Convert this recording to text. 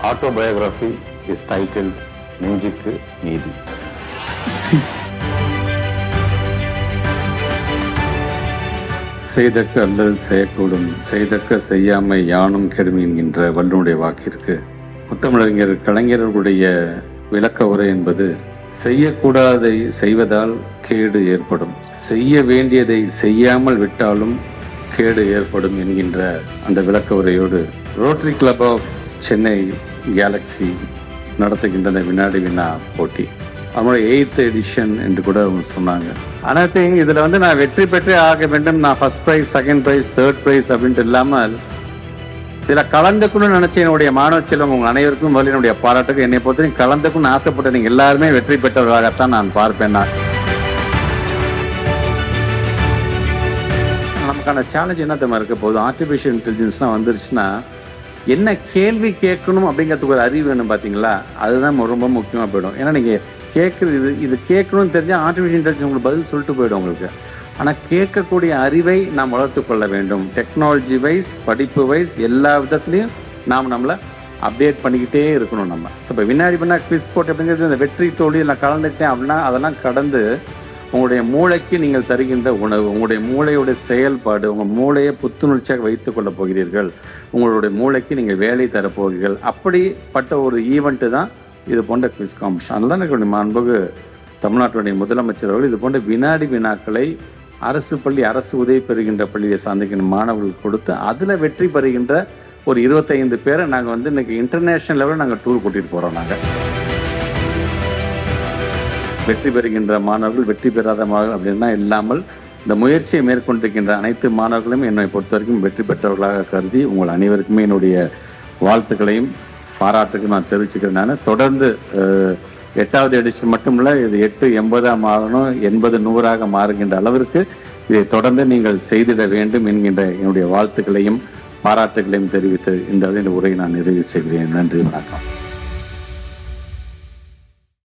autobiography is titled நெஞ்சுக்கு நீதி. செய்தக்க அல்லல் செய்யக்கூடும், செய்தக்க செய்யாமை யானும் கெடும் என்கின்ற வள்ளுவனுடைய வாக்கிற்கு முத்தமிழறிஞர் கலைஞர்களுடைய விளக்க உரை என்பது, செய்யக்கூடாதை செய்வதால் கேடு ஏற்படும், செய்ய வேண்டியதை செய்யாமல் விட்டாலும் கேடு ஏற்படும் என்கின்ற அந்த விளக்க உரையோடு Rotary Club of Chennai Galaxy நடத்துகின்ற அந்த வினாடி வினா போட்டி, அவங்களோட 8th எடிஷன் என்று கூட அவங்க சொன்னாங்க. ஆனால் இதில் வந்து நான் வெற்றி பெற்றே ஆக வேண்டும், நான் first prize, second prize, third prize அப்படின்ட்டு இல்லாமல் இதில் கலந்துக்கணும்னு நினச்ச என்னுடைய மாணவ செல்வம் உங்கள் அனைவருக்கும் முதல்ல என்னுடைய பாராட்டுக்கு. என்னை பொறுத்தவரைக்கும் கலந்துக்கணும்னு ஆசைப்பட்ட நீங்கள் எல்லாருமே வெற்றி பெற்றவர்களாகத்தான் நான் பார்ப்பேன். நான் நமக்கான சேலஞ்ச் என்ன தெரியுமா இருக்க போகுது, ஆர்டிஃபிஷியல் இன்டெலிஜென்ஸ்லாம் வந்துருச்சுன்னா என்ன கேள்வி கேட்கணும் அப்படிங்கிறதுக்கு ஒரு அறிவு வேணும் பார்த்தீங்களா, அதுதான் ரொம்ப முக்கியமாக போயிடும். ஏன்னா நீங்கள் கேட்குறது இது கேட்கணும்னு தெரிஞ்சால் ஆர்டிஃபிஷியல் இன்டெலிஜென்ஸ் உங்களுக்கு பதில் சொல்லிட்டு போயிடும் உங்களுக்கு. ஆனால் கேட்கக்கூடிய அறிவை நாம் வளர்த்து கொள்ள வேண்டும். டெக்னாலஜி வைஸ், படிப்பு வைஸ், எல்லா விதத்துலையும் நாம் நம்மளை அப்டேட் பண்ணிக்கிட்டே இருக்கணும் நம்ம. ஸோ இப்போ வினாடி பண்ணால் குவிஸ் போட்டு அப்படிங்கிறது இந்த வெற்றி தோல்வி நான் கலந்துட்டேன் அப்படின்னா அதெல்லாம் கடந்து உங்களுடைய மூளைக்கு நீங்கள் தருகின்ற உணவு, உங்களுடைய மூளையுடைய செயல்பாடு, உங்கள் மூளையை புத்துணர்ச்சியாக வைத்து கொள்ள போகிறீர்கள், உங்களுடைய மூளைக்கு நீங்கள் வேலை தரப்போகிறீர்கள். அப்படிப்பட்ட ஒரு ஈவெண்ட்டு தான் இது போன்ற குவிஸ் காம்படிஷன். அதனால எனக்கு மாண்புக்கு தமிழ்நாட்டுடைய முதலமைச்சர் அவர்கள் இது போன்ற வினாடி வினாக்களை அரசு பள்ளி, அரசு உதவி பெறுகின்ற பள்ளியை சார்ந்திருக்கின்ற மாணவர்களுக்கு கொடுத்து அதில் வெற்றி பெறுகின்ற ஒரு 25 பேரை நாங்கள் வந்து இன்றைக்கி இன்டர்நேஷ்னல் லெவலில் நாங்கள் டூர் கூட்டிகிட்டு போகிறோம். நாங்கள் வெற்றி பெறுகின்ற மாணவர்கள், வெற்றி பெறாத மாணவர்கள் அப்படின்னா இல்லாமல் இந்த முயற்சியை மேற்கொண்டிருக்கின்ற அனைத்து மாணவர்களும் என்னை பொறுத்த வரைக்கும் வெற்றி பெற்றவர்களாக கருதி உங்கள் அனைவருக்குமே என்னுடைய வாழ்த்துக்களையும் பாராட்டுக்கு நான் தெரிவிச்சுக்கிறேன். நான் தொடர்ந்து 8வது எடிஷன் மட்டும் இல்லை, இது 8 80 ஆகணும், 80 100 மாறுகின்ற அளவிற்கு இதை தொடர்ந்து நீங்கள் செய்திட வேண்டும் என்கின்ற என்னுடைய வாழ்த்துக்களையும் பாராட்டுகளையும் தெரிவித்து இந்த உரையை நான் நிறைவு செய்கிறேன். நன்றி, வணக்கம்.